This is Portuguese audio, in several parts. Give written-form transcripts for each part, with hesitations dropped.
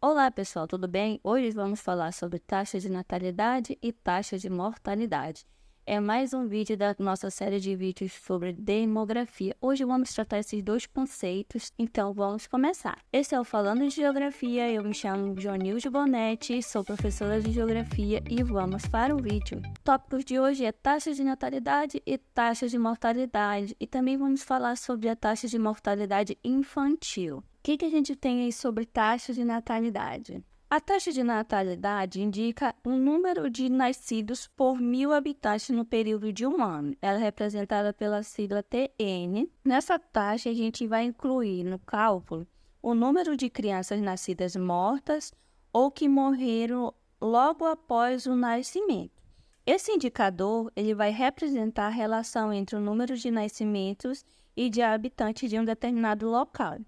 Olá, pessoal, tudo bem? Hoje vamos falar sobre taxa de natalidade e taxa de mortalidade. É mais um vídeo da nossa série de vídeos sobre demografia. Hoje vamos tratar esses dois conceitos, então vamos começar. Esse é o Falando de Geografia, eu me chamo Jonilde Bonetti, sou professora de Geografia e vamos para o vídeo. Tópicos de hoje é taxa de natalidade e taxa de mortalidade, e também vamos falar sobre a taxa de mortalidade infantil. O que a gente tem aí sobre taxa de natalidade? A taxa de natalidade indica o número de nascidos por 1.000 habitantes no período de um ano. Ela é representada pela sigla TN. Nessa taxa, a gente vai incluir no cálculo o número de crianças nascidas mortas ou que morreram logo após o nascimento. Esse indicador ele vai representar a relação entre o número de nascimentos e de habitantes de um determinado local.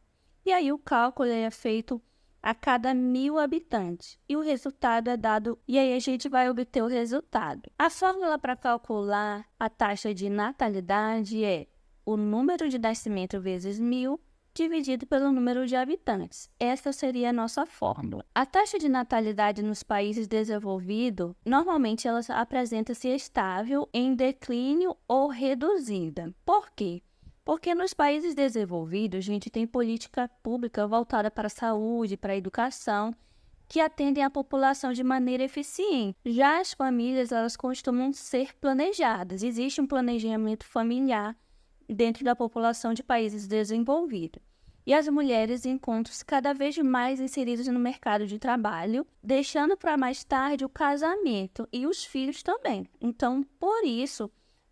E aí o cálculo é feito a cada 1.000 habitantes. E o resultado é dado, e aí a gente vai obter o resultado. A fórmula para calcular a taxa de natalidade é o número de nascimento vezes 1.000 dividido pelo número de habitantes. Essa seria a nossa fórmula. A taxa de natalidade nos países desenvolvidos, normalmente ela apresenta-se estável, em declínio ou reduzida. Por quê? Porque nos países desenvolvidos, a gente tem política pública voltada para a saúde, para a educação, que atendem a população de maneira eficiente. Já as famílias, elas costumam ser planejadas. Existe um planejamento familiar dentro da população de países desenvolvidos. E as mulheres encontram-se cada vez mais inseridas no mercado de trabalho, deixando para mais tarde o casamento e os filhos também. Então, por isso,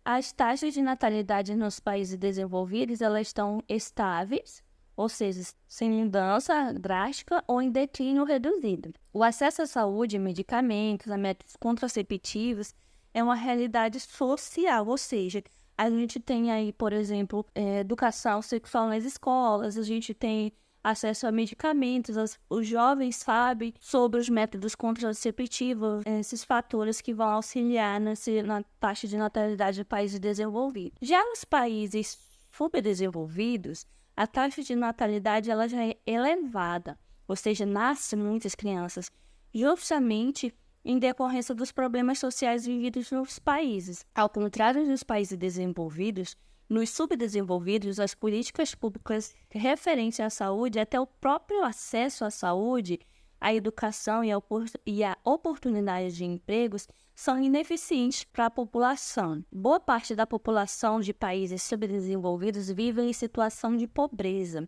as taxas de natalidade nos países desenvolvidos elas estão estáveis, ou seja, sem mudança drástica ou em declínio reduzido. O acesso à saúde, medicamentos, a métodos contraceptivos é uma realidade social, ou seja, a gente tem aí, por exemplo, educação sexual nas escolas, a gente tem acesso a medicamentos, os jovens sabem sobre os métodos contraceptivos, esses fatores que vão auxiliar na taxa de natalidade de países desenvolvidos. Já nos países subdesenvolvidos, a taxa de natalidade ela já é elevada, ou seja, nascem muitas crianças, justamente em decorrência dos problemas sociais vividos nos países. Ao contrário dos países desenvolvidos, nos subdesenvolvidos, as políticas públicas referentes à saúde, até o próprio acesso à saúde, à educação e à oportunidade de empregos são ineficientes para a população. Boa parte da população de países subdesenvolvidos vive em situação de pobreza,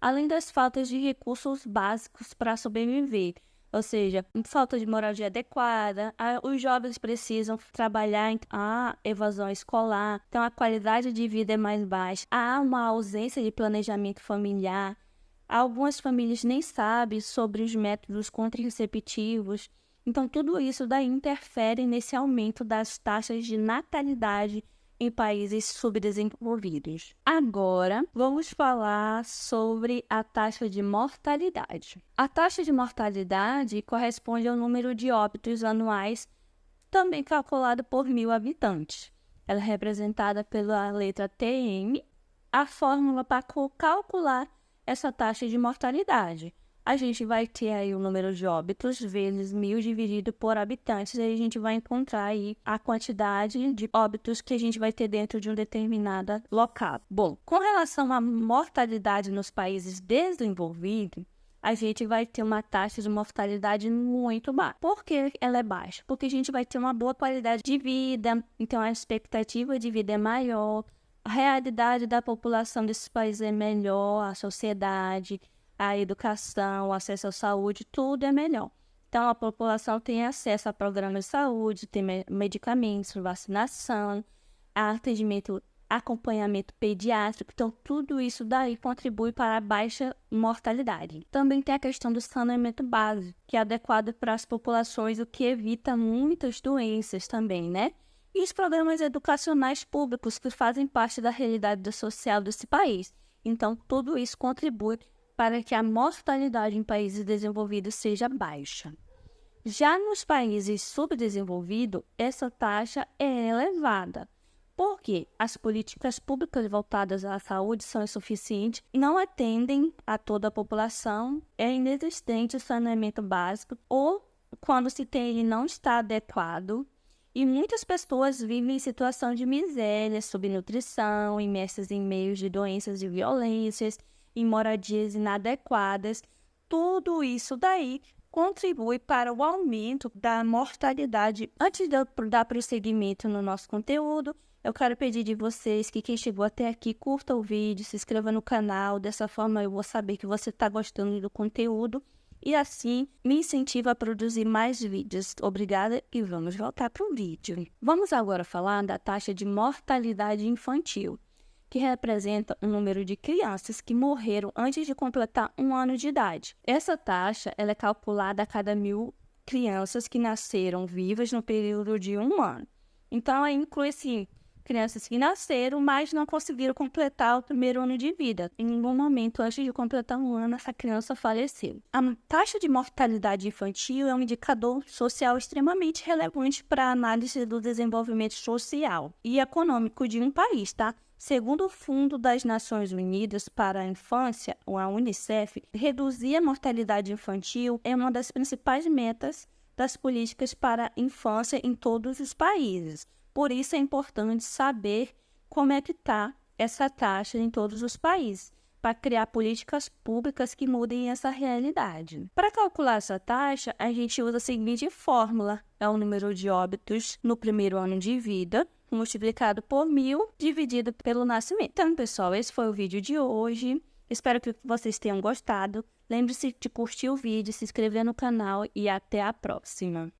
além das faltas de recursos básicos para sobreviver. Ou seja, falta de moradia adequada, os jovens precisam trabalhar a evasão escolar, então a qualidade de vida é mais baixa, há uma ausência de planejamento familiar, algumas famílias nem sabem sobre os métodos contraceptivos, então tudo isso daí interfere nesse aumento das taxas de natalidade em países subdesenvolvidos. Agora, vamos falar sobre a taxa de mortalidade. A taxa de mortalidade corresponde ao número de óbitos anuais, também calculado por 1.000 habitantes. Ela é representada pela letra TM. A fórmula para calcular essa taxa de mortalidade. A gente vai ter aí o número de óbitos vezes 1.000 dividido por habitantes, e aí a gente vai encontrar aí a quantidade de óbitos que a gente vai ter dentro de um determinado local. Bom, com relação à mortalidade nos países desenvolvidos, a gente vai ter uma taxa de mortalidade muito baixa. Por que ela é baixa? Porque a gente vai ter uma boa qualidade de vida, então a expectativa de vida é maior, a realidade da população desses países é melhor, a sociedade, a educação, o acesso à saúde, tudo é melhor. Então, a população tem acesso a programas de saúde, tem medicamentos, vacinação, atendimento, acompanhamento pediátrico. Então, tudo isso daí contribui para a baixa mortalidade. Também tem a questão do saneamento básico, que é adequado para as populações, o que evita muitas doenças também, né? E os programas educacionais públicos que fazem parte da realidade social desse país. Então, tudo isso contribui para que a mortalidade em países desenvolvidos seja baixa. Já nos países subdesenvolvidos, essa taxa é elevada. Por quê? As políticas públicas voltadas à saúde são insuficientes, não atendem a toda a população, é inexistente o saneamento básico, ou quando se tem ele não está adequado, e muitas pessoas vivem em situação de miséria, subnutrição, imersas em meios de doenças e violências, em moradias inadequadas. Tudo isso daí contribui para o aumento da mortalidade. Antes de eu dar prosseguimento no nosso conteúdo, eu quero pedir de vocês que quem chegou até aqui, curta o vídeo, se inscreva no canal, dessa forma eu vou saber que você está gostando do conteúdo e assim me incentiva a produzir mais vídeos. Obrigada e vamos voltar para o vídeo. Vamos agora falar da taxa de mortalidade infantil, que representa o número de crianças que morreram antes de completar 1 ano de idade. Essa taxa ela é calculada a cada 1.000 crianças que nasceram vivas no período de 1 ano. Então, aí inclui, sim, crianças que nasceram, mas não conseguiram completar o 1º ano de vida. Em nenhum momento, antes de completar 1 ano, essa criança faleceu. A taxa de mortalidade infantil é um indicador social extremamente relevante para a análise do desenvolvimento social e econômico de um país, tá? Segundo o Fundo das Nações Unidas para a Infância, a UNICEF, reduzir a mortalidade infantil é uma das principais metas das políticas para a infância em todos os países. Por isso é importante saber como é que está essa taxa em todos os países, para criar políticas públicas que mudem essa realidade. Para calcular essa taxa, a gente usa a seguinte fórmula: é o número de óbitos no 1º ano de vida, multiplicado por 1.000, dividido pelo nascimento. Então, pessoal, esse foi o vídeo de hoje. Espero que vocês tenham gostado. Lembre-se de curtir o vídeo, se inscrever no canal e até a próxima.